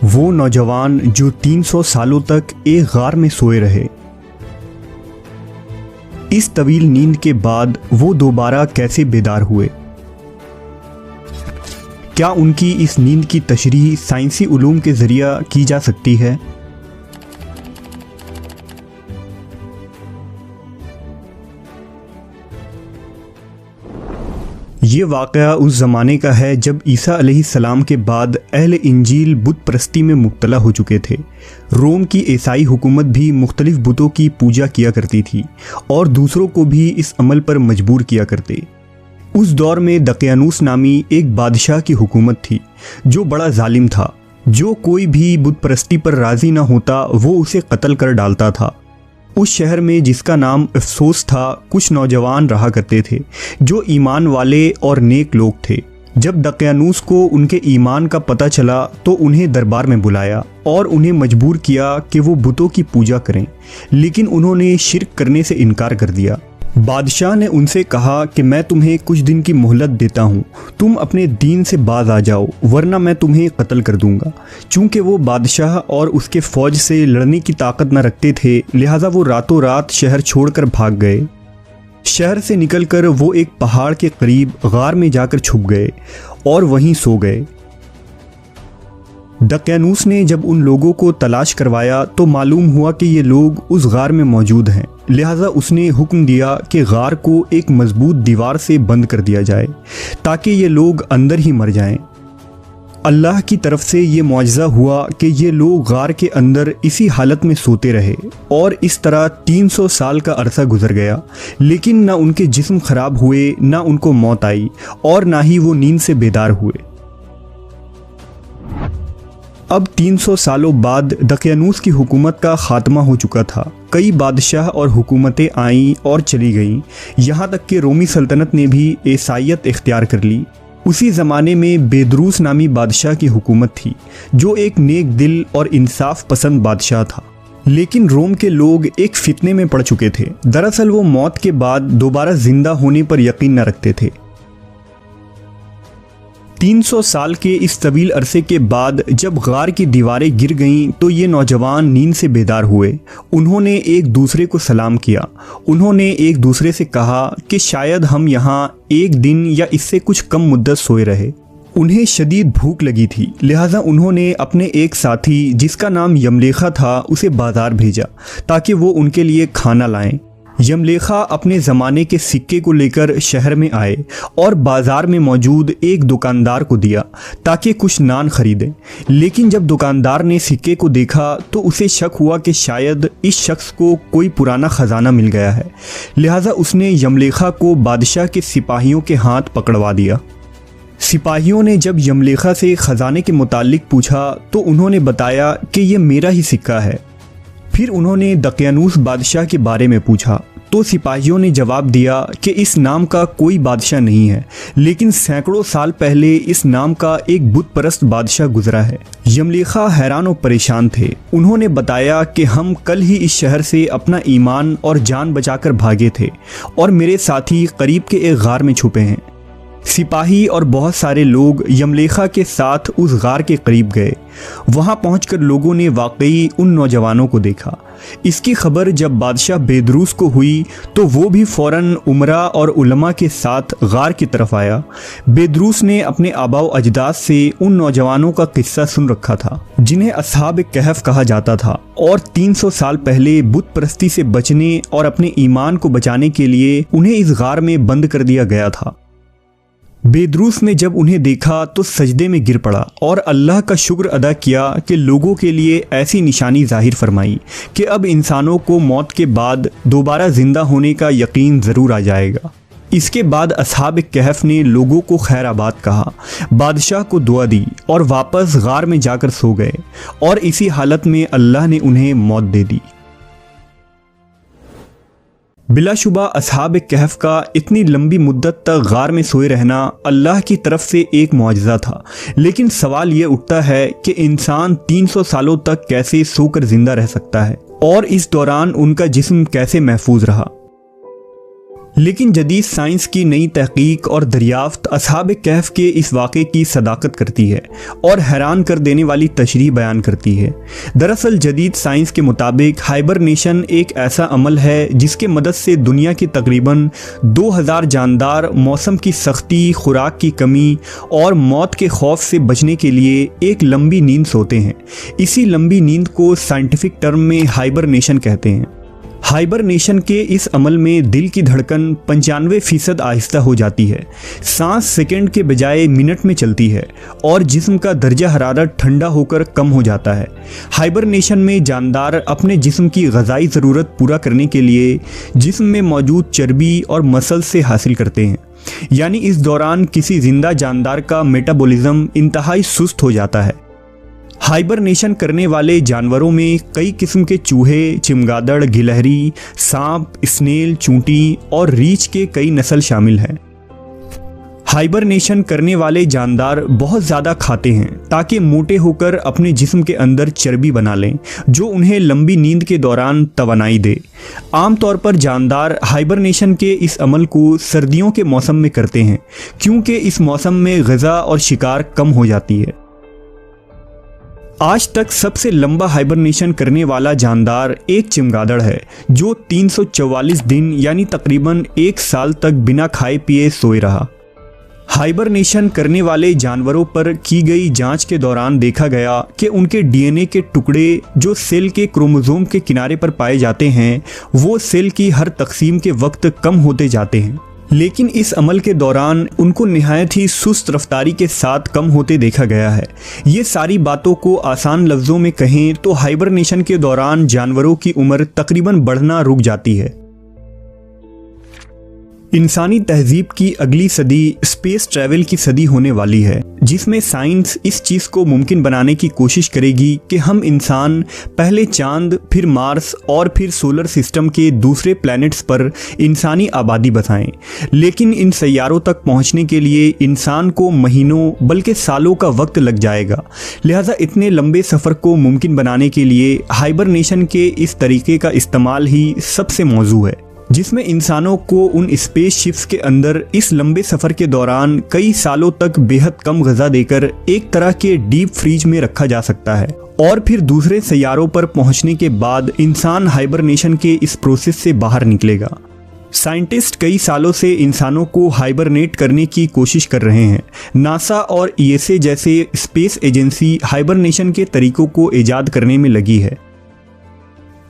वो नौजवान जो 300 सालों तक एक गार में सोए रहे। इस तवील नींद के बाद वो दोबारा कैसे बेदार हुए? क्या उनकी इस नींद की तशरीह साइंसी उलूम के ज़रिया की जा सकती है? ये वाक़या उस ज़माने का है जब ईसा अलैहिस्सलाम के बाद अहले इंजील बुत परस्ती में मुब्तला हो चुके थे। रोम की ईसाई हुकूमत भी मुख्तलिफ बुतों की पूजा किया करती थी और दूसरों को भी इस अमल पर मजबूर किया करते। उस दौर में दकियानूस नामी एक बादशाह की हुकूमत थी जो बड़ा जालिम था। जो कोई भी बुत परस्ती पर राज़ी न होता वो उसे कत्ल कर डालता था। उस शहर में जिसका नाम अफसोस था, कुछ नौजवान रहा करते थे जो ईमान वाले और नेक लोग थे। जब दकियानूस को उनके ईमान का पता चला तो उन्हें दरबार में बुलाया और उन्हें मजबूर किया कि वो बुतों की पूजा करें, लेकिन उन्होंने शिर्क करने से इनकार कर दिया। बादशाह ने उनसे कहा कि मैं तुम्हें कुछ दिन की मोहलत देता हूँ, तुम अपने दीन से बाज आ जाओ वरना मैं तुम्हें कत्ल कर दूंगा। चूँकि वो बादशाह और उसके फ़ौज से लड़ने की ताकत न रखते थे, लिहाजा वो रातों रात शहर छोड़कर भाग गए। शहर से निकलकर वो एक पहाड़ के करीब गार में जाकर छुप गए और वहीं सो गए। दकियानूस ने जब उन लोगों को तलाश करवाया तो मालूम हुआ कि ये लोग उस गार में मौजूद हैं। लिहाजा उसने हुक्म दिया कि गार को एक मजबूत दीवार से बंद कर दिया जाए ताकि ये लोग अंदर ही मर जाएं। अल्लाह की तरफ से ये मुआजिज़ा हुआ कि ये लोग गार के अंदर इसी हालत में सोते रहे और इस तरह 300 साल का अरसा गुजर गया, लेकिन ना उनके जिस्म ख़राब हुए, ना उनको मौत आई और ना ही वो नींद से बेदार हुए। अब 300 सालों बाद दकियानूस की हुकूमत का ख़ात्मा हो चुका था। कई बादशाह और हुकूमतें आईं और चली गईं, यहाँ तक कि रोमी सल्तनत ने भी ईसाईयत इख्तियार कर ली। उसी ज़माने में बेदरूस नामी बादशाह की हुकूमत थी जो एक नेक दिल और इंसाफ पसंद बादशाह था। लेकिन रोम के लोग एक फितने में पड़ चुके थे। दरअसल वो मौत के बाद दोबारा ज़िंदा होने पर यकीन न रखते थे। 300 साल के इस तवील अरसे के बाद जब गार की दीवारें गिर गईं तो ये नौजवान नींद से बेदार हुए। उन्होंने एक दूसरे को सलाम किया। उन्होंने एक दूसरे से कहा कि शायद हम यहाँ एक दिन या इससे कुछ कम मुद्दत सोए रहे। उन्हें शदीद भूख लगी थी, लिहाजा उन्होंने अपने एक साथी जिसका नाम यमलेखा था उसे बाजार भेजा ताकि वो उनके लिए खाना लाएं। यमलेखा अपने ज़माने के सिक्के को लेकर शहर में आए और बाज़ार में मौजूद एक दुकानदार को दिया ताकि कुछ नान खरीदें। लेकिन जब दुकानदार ने सिक्के को देखा तो उसे शक हुआ कि शायद इस शख्स को कोई पुराना ख़जाना मिल गया है। लिहाजा उसने यमलेखा को बादशाह के सिपाहियों के हाथ पकड़वा दिया। सिपाहियों ने जब यमलेखा से ख़जाने के मुताल्लिक पूछा तो उन्होंने बताया कि ये मेरा ही सिक्का है। फिर उन्होंने दकियानूस बादशाह के बारे में पूछा तो सिपाहियों ने जवाब दिया कि इस नाम का कोई बादशाह नहीं है, लेकिन सैकड़ों साल पहले इस नाम का एक बुत परस्त बादशाह गुजरा है। यमलेखा हैरान और परेशान थे। उन्होंने बताया कि हम कल ही इस शहर से अपना ईमान और जान बचाकर भागे थे और मेरे साथी करीब के एक गार में छुपे हैं। सिपाही और बहुत सारे लोग यमलेखा के साथ उस गार के करीब गए। वहां पहुंचकर लोगों ने वाकई उन नौजवानों को देखा। इसकी खबर जब बादशाह बेदरूस को हुई तो वो भी फ़ौरन उमरा और उलमा के साथ गार की तरफ आया। बेदरूस ने अपने आबाओ अजदाद से उन नौजवानों का किस्सा सुन रखा था जिन्हें अस्हाब कहफ कहा जाता था और 300 साल पहले बुत परस्ती से बचने और अपने ईमान को बचाने के लिए उन्हें इस गार में बंद कर दिया गया था। बेदरूस ने जब उन्हें देखा तो सजदे में गिर पड़ा और अल्लाह का शुक्र अदा किया कि लोगों के लिए ऐसी निशानी जाहिर फरमाई कि अब इंसानों को मौत के बाद दोबारा ज़िंदा होने का यकीन ज़रूर आ जाएगा। इसके बाद अस्हाब कहफ ने लोगों को खैराबाद कहा, बादशाह को दुआ दी और वापस गार में जाकर सो गए और इसी हालत में अल्लाह ने उन्हें मौत दे दी। बिलाशुबा अस्हाब कहफ का इतनी लंबी मुद्दत तक गार में सोए रहना अल्लाह की तरफ से एक मुआजिज़ा था। लेकिन सवाल ये उठता है कि इंसान 300 सालों तक कैसे सोकर ज़िंदा रह सकता है और इस दौरान उनका जिस्म कैसे महफूज रहा। लेकिन जदीद साइंस की नई तहकीक और दरियाफ्त असहाब कहफ के इस वाक़े की सदाकत करती है और हैरान कर देने वाली तशरीह बयान करती है। दरअसल जदीद साइंस के मुताबिक हाइबरनेशन एक ऐसा अमल है जिसके मदद से दुनिया के तकरीबन 2000 जानदार मौसम की सख्ती, खुराक की कमी और मौत के खौफ से बचने के लिए एक लंबी नींद सोते हैं। इसी लंबी नींद को साइंटिफिक टर्म में हाइबरनेशन कहते हैं। हाइबरनेशन के इस अमल में दिल की धड़कन 95% आहिस्ता हो जाती है, सांस सेकंड के बजाय मिनट में चलती है और जिस्म का दर्जा हरारत ठंडा होकर कम हो जाता है। हाइबरनेशन में जानदार अपने जिस्म की ग़िज़ाई ज़रूरत पूरा करने के लिए जिस्म में मौजूद चर्बी और मसल से हासिल करते हैं, यानी इस दौरान किसी जिंदा जानदार का मेटाबॉलिज्म इंतहाई सुस्त हो जाता है। हाइबरनेशन करने वाले जानवरों में कई किस्म के चूहे, चिमगादड़, गिलहरी, सांप, स्नेल, चूंटी और रीछ के कई नस्ल शामिल हैं। हाइबरनेशन करने वाले जानदार बहुत ज़्यादा खाते हैं ताकि मोटे होकर अपने जिस्म के अंदर चर्बी बना लें, जो उन्हें लंबी नींद के दौरान तवानाई दे। आमतौर पर जानदार हाइबरनेशन के इस अमल को सर्दियों के मौसम में करते हैं, क्योंकि इस मौसम में ग़िज़ा और शिकार कम हो जाती है। आज तक सबसे लंबा हाइबरनेशन करने वाला जानदार एक चिमगादड़ है, जो 344 दिन यानी तकरीबन 1 साल तक बिना खाए पिए सोए रहा। हाइबरनेशन करने वाले जानवरों पर की गई जांच के दौरान देखा गया कि उनके डीएनए के टुकड़े जो सेल के क्रोमोसोम के किनारे पर पाए जाते हैं, वो सेल की हर तकसीम के वक्त कम होते जाते हैं, लेकिन इस अमल के दौरान उनको निहायत ही सुस्त रफ्तारी के साथ कम होते देखा गया है। ये सारी बातों को आसान लफ्ज़ों में कहें तो हाइबरनेशन के दौरान जानवरों की उम्र तकरीबन बढ़ना रुक जाती है। इंसानी तहजीब की अगली सदी स्पेस ट्रैवल की सदी होने वाली है, जिसमें साइंस इस चीज़ को मुमकिन बनाने की कोशिश करेगी कि हम इंसान पहले चांद, फिर मार्स और फिर सोलर सिस्टम के दूसरे प्लैनेट्स पर इंसानी आबादी बसाएं। लेकिन इन सैयारों तक पहुंचने के लिए इंसान को महीनों बल्कि सालों का वक्त लग जाएगा। लिहाजा इतने लंबे सफ़र को मुमकिन बनाने के लिए हाइबरनेशन के इस तरीके का इस्तेमाल ही सबसे मौजू है, जिसमें इंसानों को उन स्पेस शिप्स के अंदर इस लंबे सफ़र के दौरान कई सालों तक बेहद कम ग़िज़ा देकर एक तरह के डीप फ्रीज में रखा जा सकता है और फिर दूसरे सैयारों पर पहुंचने के बाद इंसान हाइबरनेशन के इस प्रोसेस से बाहर निकलेगा। साइंटिस्ट कई सालों से इंसानों को हाइबरनेट करने की कोशिश कर रहे हैं। नासा और ईएसए जैसे स्पेस एजेंसी हाइबरनेशन के तरीकों को ईजाद करने में लगी है।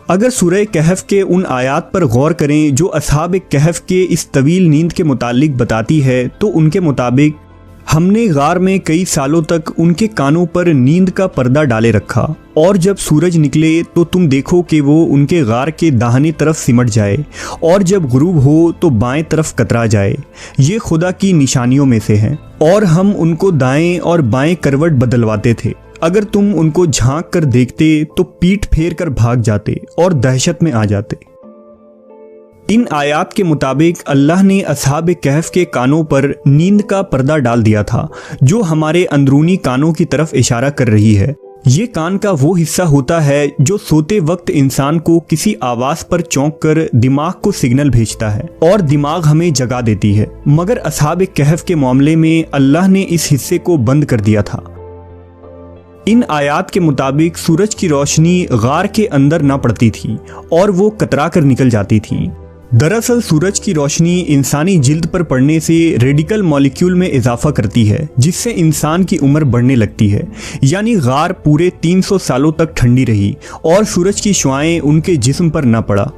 अगर सूरह कहफ के उन आयात पर गौर करें जो असहाब कहफ के इस तवील नींद के मुतालिक बताती है, तो उनके मुताबिक हमने गार में कई सालों तक उनके कानों पर नींद का पर्दा डाले रखा और जब सूरज निकले तो तुम देखो कि वो उनके गार के दाहिनी तरफ सिमट जाए और जब गुरूब हो तो बाएं तरफ कतरा जाए। ये खुदा की निशानियों में से है और हम उनको दाएं और बाएं करवट बदलवाते थे। अगर तुम उनको झांक कर देखते तो पीठ फेर कर भाग जाते और दहशत में आ जाते। इन आयात के मुताबिक अल्लाह ने असहाब कहफ के कानों पर नींद का पर्दा डाल दिया था, जो हमारे अंदरूनी कानों की तरफ इशारा कर रही है। ये कान का वो हिस्सा होता है जो सोते वक्त इंसान को किसी आवाज़ पर चौंक कर दिमाग को सिग्नल भेजता है और दिमाग हमें जगा देती है, मगर असहाब कहफ के मामले में अल्लाह ने इस हिस्से को बंद कर दिया था। इन आयात के मुताबिक सूरज की रोशनी गार के अंदर ना पड़ती थी और वो कतरा कर निकल जाती थी। दरअसल सूरज की रोशनी इंसानी जिल्द पर पड़ने से रेडिकल मॉलिक्यूल में इजाफा करती है, जिससे इंसान की उम्र बढ़ने लगती है। यानी गार पूरे 300 सालों तक ठंडी रही और सूरज की शुआएं उनके जिस्म पर ना पड़ा।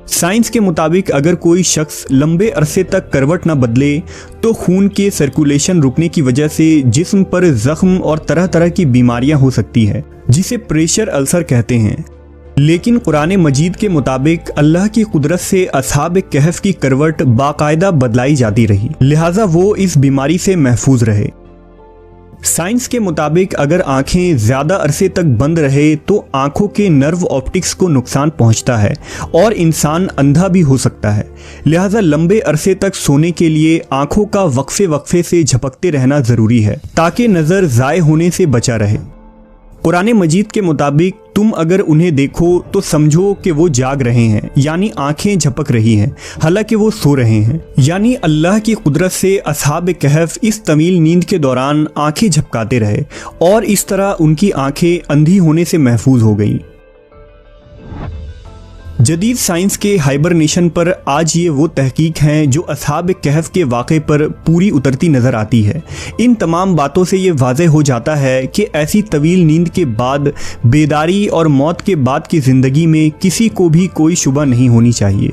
साइंस के मुताबिक अगर कोई शख्स लंबे अरसे तक करवट न बदले तो खून के सर्कुलेशन रुकने की वजह से जिस्म पर जख्म और तरह तरह की बीमारियां हो सकती है, जिसे प्रेशर अल्सर कहते हैं। लेकिन कुरान मजीद के मुताबिक अल्लाह की कुदरत से असहाब कहफ की करवट बाकायदा बदलाई जाती रही, लिहाजा वो इस बीमारी से महफूज रहे। साइंस के मुताबिक अगर आंखें ज़्यादा अरसे तक बंद रहे तो आंखों के नर्व ऑप्टिक्स को नुकसान पहुंचता है और इंसान अंधा भी हो सकता है। लिहाजा लंबे अरसे तक सोने के लिए आंखों का वक्फे वक्फे से झपकते रहना ज़रूरी है ताकि नज़र ज़ाय होने से बचा रहे। कुरान मजीद के मुताबिक तुम अगर उन्हें देखो तो समझो कि वो जाग रहे हैं, यानी आंखें झपक रही हैं, हालांकि वो सो रहे हैं। यानी अल्लाह की कुदरत से असहाब कहफ इस तवील नींद के दौरान आंखें झपकाते रहे और इस तरह उनकी आंखें अंधी होने से महफूज हो गईं। जदीद साइंस के हाइबरनेशन पर आज ये वो तहकीक हैं जो असहाब कहफ के वाक़े पर पूरी उतरती नज़र आती है। इन तमाम बातों से ये वाज़ेह हो जाता है कि ऐसी तवील नींद के बाद बेदारी और मौत के बाद की ज़िंदगी में किसी को भी कोई शुबा नहीं होनी चाहिए।